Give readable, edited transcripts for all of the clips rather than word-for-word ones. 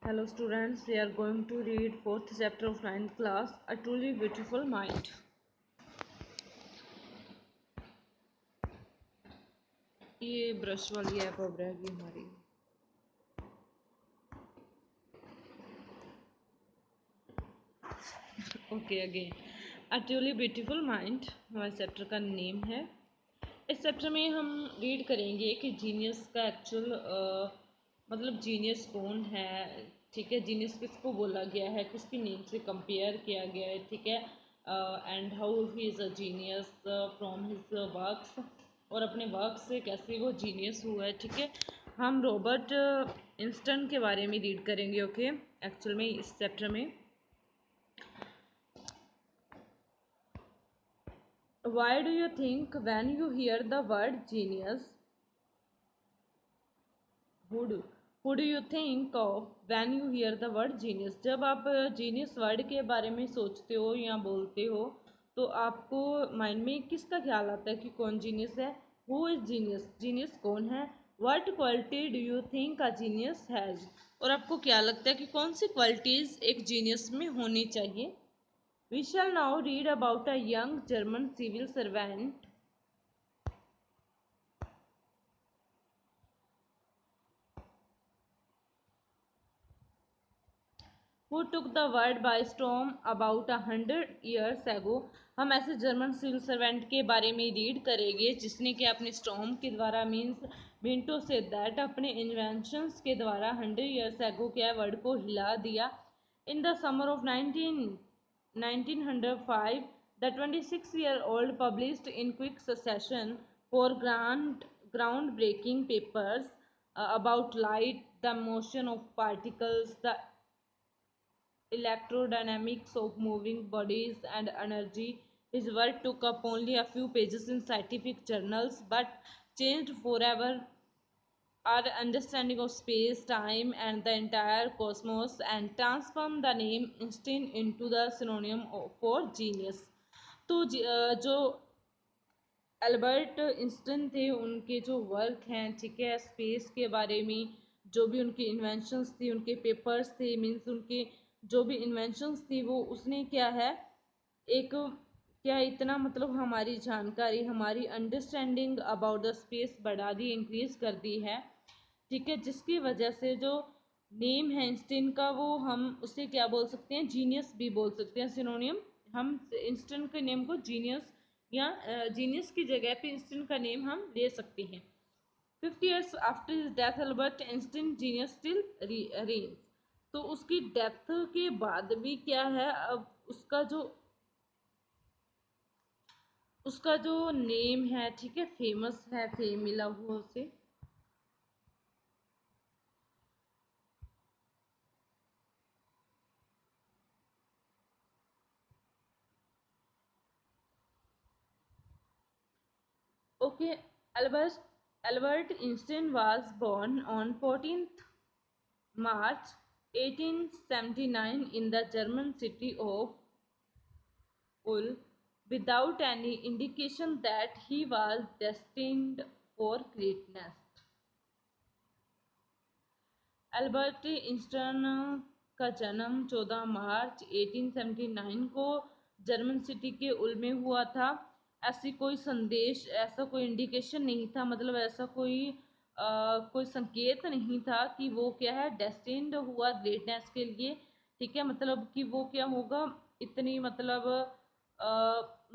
Hello students, we are going to read 4th chapter of 9th class, A Truly Beautiful Mind. ये brush वाली app अब रहेगी हमारी. Okay again A Truly Beautiful Mind हमारे chapter का name है. इस चैप्टर में हम रीड करेंगे कि जीनियस का एक्चुअल मतलब जीनियस कौन है. ठीक है, जीनियस किसको बोला गया है, किसकी नेम से कंपेयर किया गया है. ठीक है, and how he is a genius from his works, और अपने वर्क से कैसे वो जीनियस हुआ है. ठीक है, हम रॉबर्ट इंस्टन के बारे में रीड करेंगे. ओके एक्चुअल में इस चैप्टर में Why do you think when you hear the word genius? Who do you think of when you hear the word genius? जब आप जीनियस वर्ड के बारे में सोचते हो या बोलते हो तो आपको माइंड में किसका ख्याल आता है कि कौन जीनियस है. Who is genius? जीनियस कौन है. What quality do you think a genius has? और आपको क्या लगता है कि कौन सी क्वालिटीज एक जीनियस में होनी चाहिए. We shall now read about a young German civil servant who took the world by storm about 100 years ago. हम ऐसे जर्मन सिविल सर्वेंट के बारे में रीड करेंगे जिसने कि अपने स्टॉर्म के द्वारा मिनटों से दैट अपने इन्वेंशंस के द्वारा 100 years ago के वर्ल्ड को हिला दिया. In the summer of 1905 the 26-year-old published in quick succession four groundbreaking papers about light, the motion of particles, the electrodynamics of moving bodies and energy. His work took up only a few pages in scientific journals but changed forever our understanding of space, time, and the entire cosmos, and transformed the name Einstein into the synonym for genius. तो जो Albert इंस्टन थे उनके जो work हैं, ठीक है, space के बारे में जो भी उनकी इन्वेंशंस थी, उनके पेपर्स थे, मीन्स उनके जो भी इन्वेंशंस थी वो उसने क्या है एक क्या इतना मतलब हमारी जानकारी, हमारी अंडरस्टैंडिंग अबाउट द स्पेस बढ़ा दी, इंक्रीज कर दी है. ठीक है, जिसकी वजह से जो नेम है इंस्टीन का वो हम उसे क्या बोल सकते हैं, जीनियस भी बोल सकते हैं. सिनोनियम हम इंस्टीन के नेम को जीनियस या जीनियस की जगह पे इंस्टीन का नेम हम ले सकते हैं. 50 years after his death Albert Einstein genius still reigns. तो उसकी डेथ के बाद भी क्या है, अब उसका जो नेम है, ठीक है, फेमस है, फेम मिला हुआ उसे. Okay, Albert Einstein was born on 14th March 1879 in the German city of Ulm, without any indication that he was destined for greatness. Albert Einstein का जन्म 14 मार्च 1879 को जर्मन सिटी के उल में हुआ था. ऐसी कोई संदेश, ऐसा कोई इंडिकेशन नहीं था, मतलब ऐसा कोई संकेत नहीं था कि वो क्या है डेस्टिन्ड हुआ ग्रेटनेस के लिए. ठीक है, मतलब कि वो क्या होगा, इतनी मतलब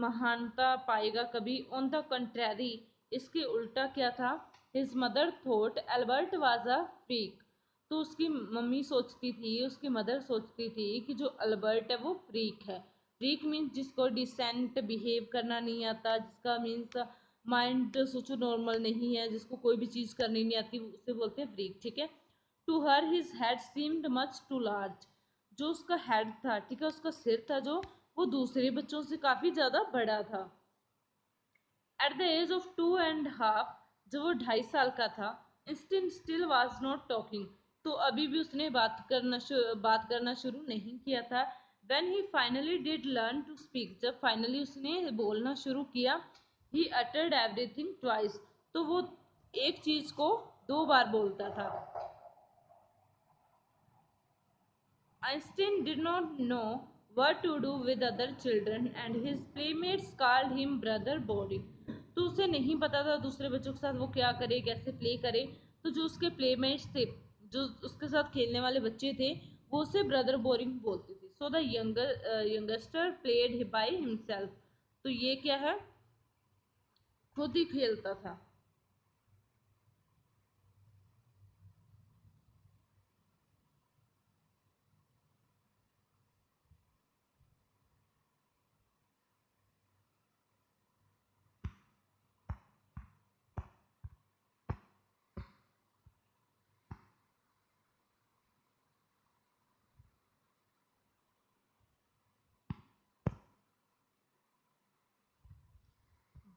महानता पाएगा कभी. ऑन द कंट्रेरी, इसके उल्टा क्या था, his mother thought Albert was a freak. तो उसकी मम्मी सोचती थी, उसकी मदर सोचती थी कि जो अल्बर्ट है वो फ्रीक है. फ्रीक मीन्स जिसको डिसेंट बिहेव करना नहीं आता, जिसका मीन्स माइंड सोचो नॉर्मल नहीं है, जिसको कोई भी चीज़ करनी नहीं आती, उसे बोलते हैं फ्रीक. ठीक है, to her his head seemed much too large. जो उसका हेड था, ठीक है, उसका सिर था जो, वो दूसरे बच्चों से काफ़ी ज़्यादा बड़ा था. एट द एज ऑफ 2.5, जब वो 2.5 साल का था, इंस्टिन स्टिल वाज नॉट टॉकिंग. तो अभी भी उसने बात करना शुरू नहीं किया था. When he finally did learn to speak, जब फाइनली उसने बोलना शुरू किया, ही अटर्ड एवरीथिंग ट्वाइस. तो वो एक चीज़ को 2 बार बोलता था. Einstein did not know what to do with other children and his playmates called him brother boring. तो उसे नहीं पता था दूसरे बच्चों के साथ वो क्या करे, कैसे प्ले करे। तो जो उसके प्लेमेट्स थे, जो उसके साथ खेलने वाले बच्चे थे, वो उसे ब्रदर बोरिंग बोलते थे। So the youngster played by himself. तो ये क्या है, खुद ही खेलता था।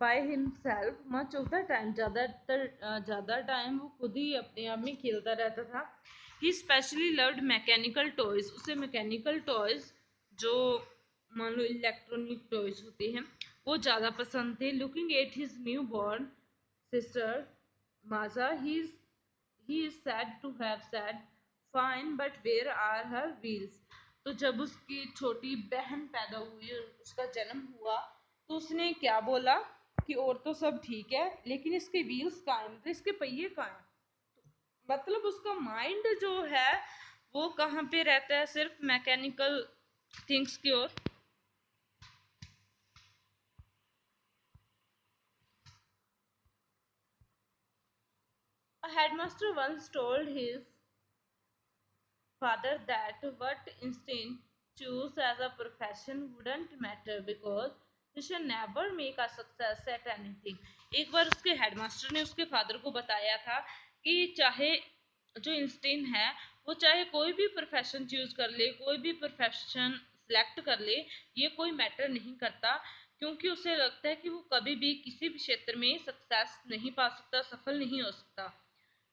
By himself much of the time, ज़्यादा टाइम वो खुद ही अपने आप में खेलता रहता था। ही स्पेशली लव्ड मैकेनिकल टॉयज। उसे मैकेनिकल टॉयज, जो मान लो इलेक्ट्रॉनिक टॉयज होते हैं, वो ज़्यादा पसंद थे। Looking at his new born sister Maja, he is said to have said fine but where are her wheels. तो जब उसकी छोटी बहन पैदा हुई, उसका जन्म हुआ, तो उसने क्या बोला कि और तो सब ठीक है, लेकिन इसके व्हील्स कहाँ हैं, मतलब इसके पहिए कहाँ हैं। मतलब उसका माइंड जो है वो कहाँ पे रहता है, सिर्फ मैकेनिकल थिंग्स की ओर। A headmaster once told his father that what Einstein chose as a profession wouldn't matter because he should never make a success at anything. एक बार उसके हेडमास्टर ने उसके फादर को बताया था कि चाहे जो इंस्टीन है वो चाहे कोई भी प्रोफेशन चूज कर ले, कोई भी प्रोफेशन सिलेक्ट कर ले, ये कोई मैटर नहीं करता, क्योंकि उसे लगता है कि वो कभी भी किसी भी क्षेत्र में सक्सेस नहीं पा सकता, सफल नहीं हो सकता।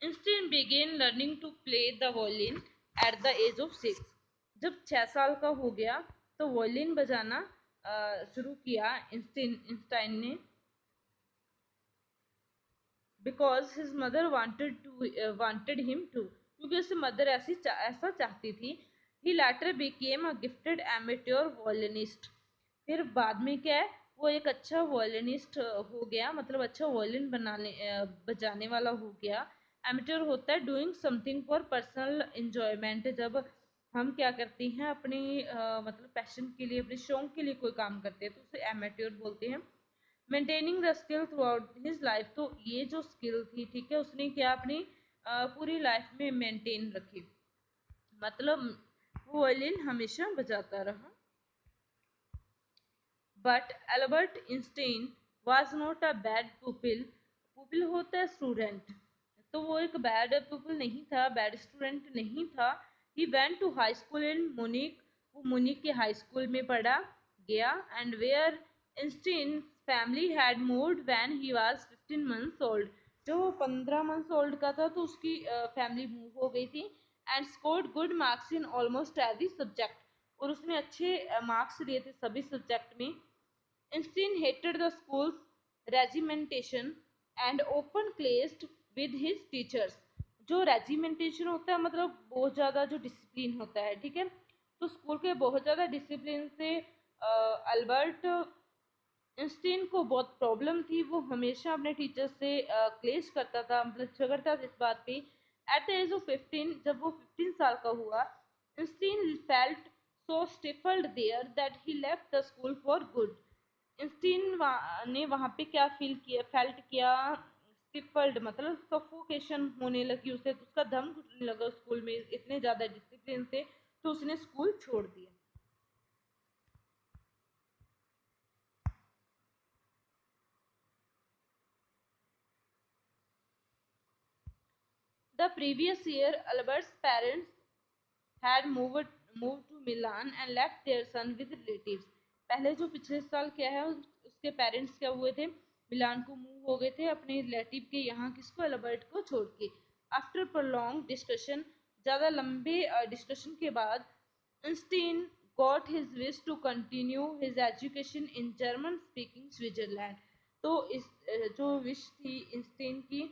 इंस्टीन began learning to play the violin at the age of 6। जब 6 साल का हो गया तो वायलिन बजाना शुरू किया इंस्टाइन ने, because his mother wanted him to, क्योंकि उसकी मदर ऐसा चाहती थी। He later became a gifted amateur violinist. फिर बाद में क्या है, वो एक अच्छा वायलिनिस्ट हो गया, मतलब अच्छा वायलिन बजाने वाला हो गया। एमेट्योर होता है doing something for personal enjoyment, जब हम क्या करते हैं अपनी मतलब पैशन के लिए, अपने शौक के लिए कोई काम करते हैं, तो उसे एमेट्योर बोलते हैं। Maintaining the skill through out his life. तो ये जो स्किल थी, ठीक है, उसने क्या अपनी पूरी लाइफ में मेंटेन रखी, मतलब वो वायलिन हमेशा बजाता रहा। But Albert Einstein was not a bad pupil. Pupil होता है स्टूडेंट, तो वो एक बैड पुपिल नहीं था, बैड स्टूडेंट नहीं था। He went to high school in Munich. वो मुनिक के हाई स्कूल में पढ़ा गया, and where Einstein family had moved when he was 15 months old. जो 15 मंथ्स ओल्ड का था तो उसकी फैमिली मूव हो गई थी। And scored good marks in almost every subject. और उसने अच्छे मार्क्स लिए थे सभी सब्जेक्ट में। Einstein hated the school's regimentation and often clashed with his teachers। जो रेजिमेंटेशन होता है मतलब बहुत ज़्यादा जो डिसिप्लिन होता है, ठीक है, तो स्कूल के बहुत ज़्यादा डिसिप्लिन से अल्बर्ट इंस्टीन को बहुत प्रॉब्लम थी। वो हमेशा अपने टीचर से क्लेश करता था, मतलब झगड़ता था इस बात पे। एट द एज ऑफ 15, जब वो 15 साल का हुआ, Einstein felt so stifled there that he left the school for good. Einstein ने वहाँ पे क्या फील किया, फेल्ट किया, स्टिफल्ड मतलब सफोकेशन होने लगी उसे, तो उसका दम घुटने लगा स्कूल में, इतने ज़्यादा डिसिप्लिन से, तो उसने स्कूल छोड़ दिया। The previous year, Albert's parents had moved to Milan and left their son with relatives। पहले जो पिछले साल क्या है, उसके पेरेंट्स क्या हुए थे, मिलान को मूव हो गए थे अपने रिलेटिव के यहाँ, किसको, अल्बर्ट को छोड़ के। आफ्टर प्रोलॉन्ग डिस्कशन, ज़्यादा लंबे डिस्कशन के बाद, Einstein got his wish to continue his education in German speaking Switzerland. तो इस जो विश थी इंस्टीन की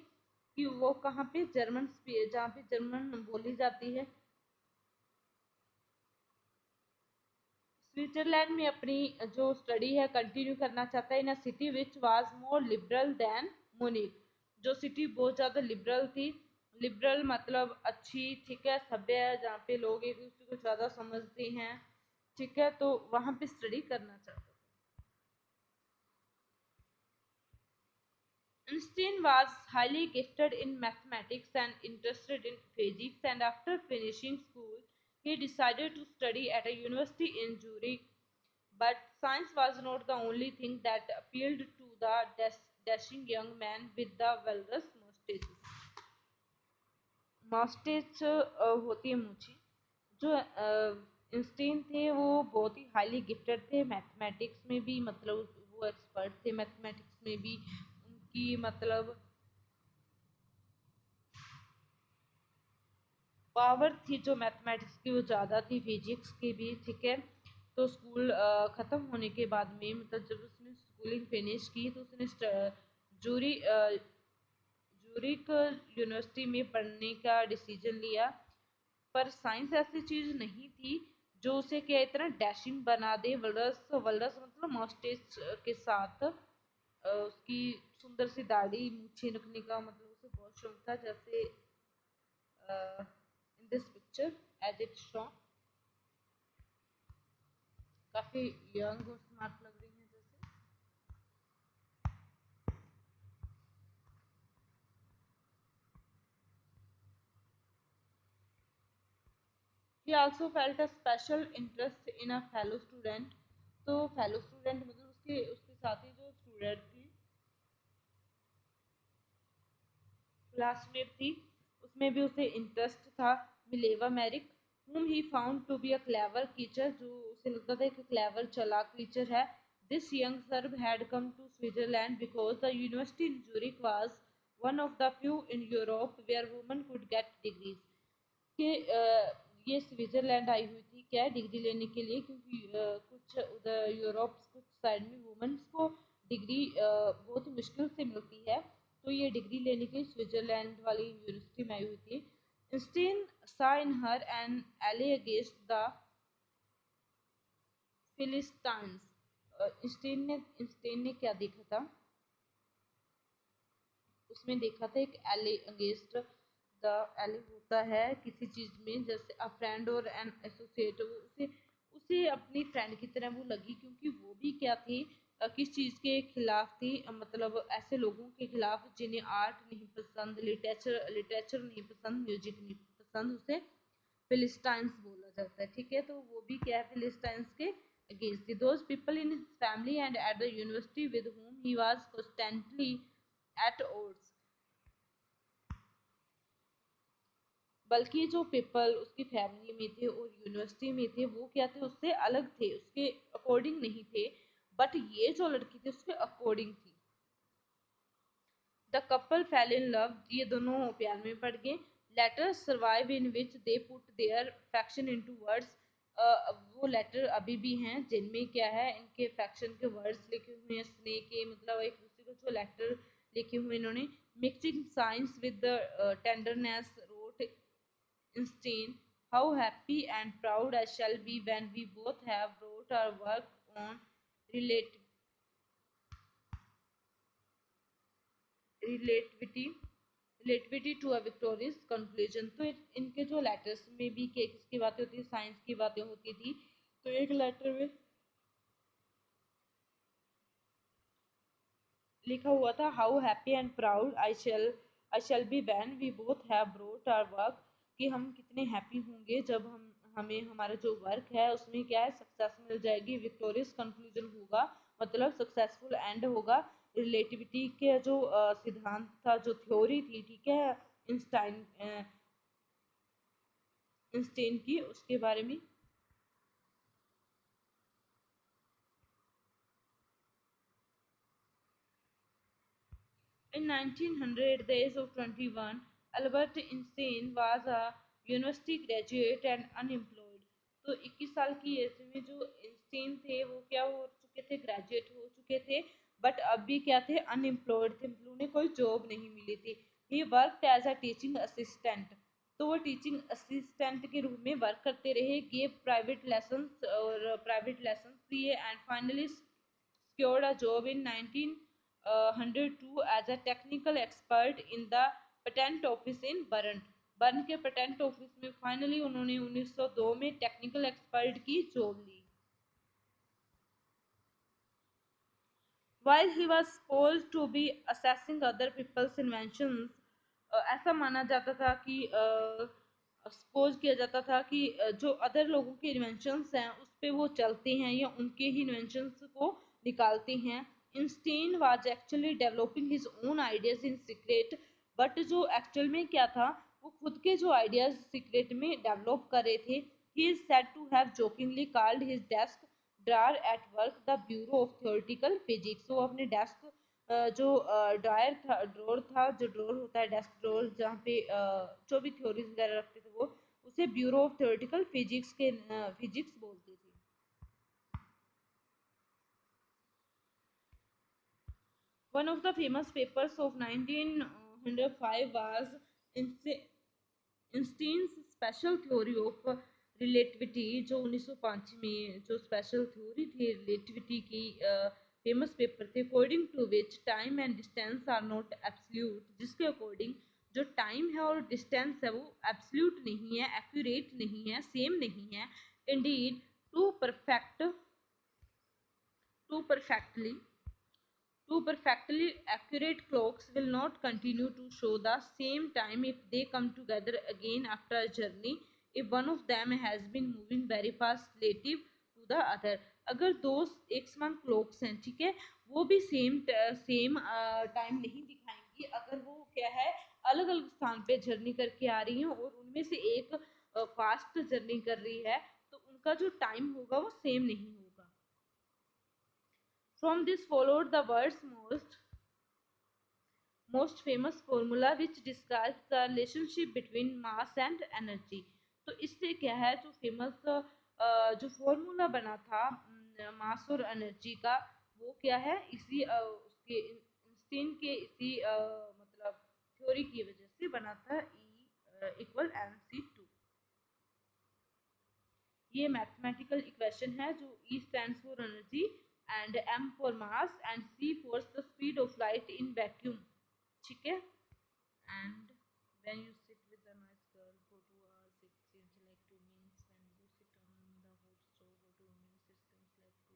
कि वो कहाँ पे, जर्मन, जहाँ पे जर्मन बोली जाती है, स्विट्जरलैंड में अपनी जो स्टडी है कंटिन्यू करना चाहता है in a city which was more liberal than Munich. जो सिटी बहुत ज़्यादा लिबरल थी, लिबरल मतलब अच्छी, ठीक है, सभ्य है, जहाँ पे लोग एक दूसरे को ज़्यादा समझते हैं, ठीक है, तो वहाँ पे स्टडी करना चाहता है। Einstein was highly gifted in mathematics and interested in physics, and after finishing school, he decided to study at a university in Zurich. But science was not the only thing that appealed to the dashing young man with the walrus mustache। Moustache होती है मूछी। जो इंस्टीन थे वो बहुत ही highly gifted थे mathematics में भी, मतलब वो एक्सपर्ट थे मैथमेटिक्स में भी, उनकी मतलब पावर थी जो मैथमेटिक्स की वो ज़्यादा थी, फिजिक्स की भी, ठीक है। तो स्कूल ख़त्म होने के बाद में, मतलब जब उसने स्कूलिंग फिनिश की तो उसने जूरी जूरिक यूनिवर्सिटी में पढ़ने का डिसीजन लिया। पर साइंस ऐसी चीज़ नहीं थी जो उसे क्या इतना डैशिंग बना दे। वल्रस वल्रस मतलब मॉस्टेज के साथ उसकी सुंदर सी दाढ़ी मूछें रखने का मतलब उसे बहुत शौक था, जैसे in this picture as it show काफी यंग और स्मार्ट लग रही है जैसे। he also felt a special interest in a fellow student। तो फेलो स्टूडेंट मतलब उसके उसके साथ ही जो स्टूडेंट थी, क्लासमेट थी, उसमें भी उसे इंटरेस्ट था। Mileva Maric whom he found to be a clever creature, जो उसे लगता था कि क्लेवर चालाक creature है। This young Serb had come to Switzerland because the university in Zurich was one of the few in Europe where women could get degrees। कि ये Switzerland आई हुई थी क्या डिग्री लेने के लिए, क्योंकि कुछ उधर यूरोप कुछ साइड में वुमेन्स को डिग्री बहुत मुश्किल से मिलती है, तो ये डिग्री लेने के लिए स्विट्जरलैंड वाली यूनिवर्सिटी में आई हुई थी। इंस्टीन saw in her an ally against the Philistines। इंस्टीन ने क्या देखा था, उसमें देखा था एक एली अगेंस्ट द। एली होता है किसी चीज में, जैसे अ फ्रेंड और एन एसोसिएट, वो उसे उसे अपनी फ्रेंड की तरह वो लगी, क्योंकि वो भी क्या थी, किस चीज के खिलाफ थी, मतलब ऐसे लोगों के खिलाफ जिन्हें आर्ट नहीं पसंद, लिटरेचर लिटरेचर नहीं पसंद, म्यूजिक नहीं पसंद, उसे फिलिस्टाइंस बोला जाता है, ठीक है। तो वो भी क्या है, फिलिस्टाइंस के अगेंस्ट थी। Those people in his family and at the university with whom he was constantly at odds। बल्कि जो पीपल उसकी फैमिली में थे और यूनिवर्सिटी में थे वो क्या थे, उससे अलग थे, उसके अकॉर्डिंग नहीं थे, बट ये जो लड़की थी उसके अकॉर्डिंग थी। The couple fell in love, ये दोनों प्यार में पड़ गए। Letters survive in which they put their affection into words, वो लेटर अभी भी हैं जिनमें क्या है, इनके फैक्शन के वर्ड्स लिखे हुए हैं, स्नेह के, मतलब एक दूसरे को जो लेटर लिखे हुए इन्होंने। Mixing science with the tenderness wrote Einstein, how happy and proud I shall be when we both have wrote our work on relati- relativity relativity to a victorious conclusion। तो इनके जो लेटर्स में भी किसकी बातें होती थी, साइंस की बातें होती थी। तो एक लेटर में लिखा हुआ था, how happy and proud I shall be when we both have brought our work, कि हम कितने हैप्पी होंगे जब हमें हमारा जो वर्क है उसमें क्या है, सक्सेस मिल जाएगी, विक्टोरियस कंक्लूजन होगा, मतलब सक्सेसफुल एंड होगा। रिलेटिविटी के जो सिद्धांत था, जो थ्योरी थी, ठीक है, इंस्टाइन इंस्टेन की, उसके बारे में। In 1900, the age of 21, Albert Einstein was a university graduate and unemployed। तो 21 साल की एज में जो इंस्टीन थे वो क्या हो चुके थे, ग्रेजुएट हो चुके थे, बट अब भी क्या थे, अनएम्प्लॉयड थे, मतलब उन्हें कोई जॉब नहीं मिली थी। He worked as a teaching assistant. तो वो टीचिंग असिस्टेंट के रूप में वर्क करते रहे, गेव प्राइवेट लेसन दिए and finally secured a job in 1902 as a technical expert in the patent office in Bern। Bern के पेटेंट ऑफिस में फाइनली उन्होंने 1902 में टेक्निकल एक्सपर्ट की जॉब ली। While he was supposed to be assessing other people's inventions, ऐसा माना जाता था कि सपोज किया जाता था कि जो अदर लोगों के इन्वेंशंस हैं उस पे वो चलते हैं या उनके ही इन्वेंशंस को निकालते हैं। Einstein was actually developing his own ideas in secret, but जो एक्चुअल में क्या था वो खुद के जो आइडियाज सीक्रेट में डेवलप कर रहे थे। He is said to have jokingly called his desk drawer at work the bureau of theoretical physics. वो अपने डेस्क जो ड्रायर था, ड्रोर होता है डेस्क ड्रोर जहाँ पे जो भी थ्योरीज वगैरह रखते थे वो उसे ब्यूरो ऑफ थ्योरेटिकल फिजिक्स बोलते थे। One of the famous papers of 1905 was Einstein's special theory of relativity, जो 1905 में जो स्पेशल थ्योरी थी रिलेटिविटी की, फेमस पेपर थे। According to which time and distance are not absolute, जिसके अकॉर्डिंग जो टाइम है और डिस्टेंस है वो एब्सोल्यूट नहीं है, एक्यूरेट नहीं है, सेम नहीं है। Indeed two perfectly Two perfectly accurate clocks will not continue to show the same time if they come together again after a journey, if one of them has been moving very fast relative to the other। अगर दो एक समान clocks हैं, ठीक है, वो भी same time नहीं दिखाएंगी अगर वो क्या है अलग अलग स्थान पे जर्नी करके आ रही हैं और उनमें से एक फास्ट जर्नी कर रही है तो उनका जो टाइम होगा वो सेम नहीं होगा। From this followed the world's most famous formula which describes the relationship between mass and energy। तो इससे क्या है जो फेमस जो फॉर्मूला बना था मास और एनर्जी का, वो क्या है इसी उसके इंस्टीन के इसी मतलब थ्योरी की वजह से बना था, E = mc2। ये मैथमेटिकल इक्वेशन है जो E stands for energy and M for mass and C for the speed of light in vacuum, ठीक है। And when you sit with a nice girl for 2 hours it seems like 2 minutes, when you sit on the hot stove for 2 minutes it seems like two।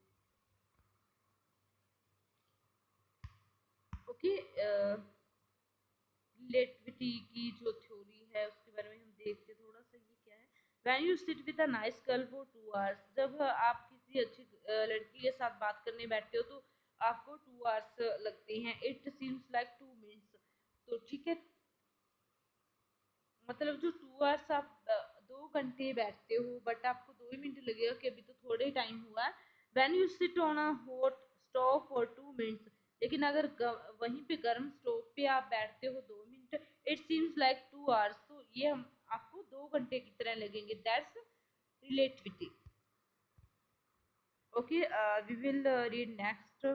Okay, relativity की जो theory है उसके बारे में हम देखते थोड़ा सा। ये क्या है, when you sit with a nice girl for 2 hours, जब आप किसी अच्छी लड़की के साथ बात करने बैठते हो तो आपको 2 आवर्स लगते हैं। इट सीम्स लाइक 2 मिनट्स, तो ठीक है, मतलब जो 2 आवर्स आप 2 घंटे बैठते हो बट आपको 2 ही मिनट लगेगा कि अभी तो थोड़े टाइम हुआ है। When you sit on a hot stove for 2 minutes, लेकिन अगर वहीं पे गर्म स्टोव पे आप बैठते हो 2 minute, it seems like 2 hours, तो ये हम आपको 2 घंटे की तरह लगेंगे। That's relativity. Okay, we will read next.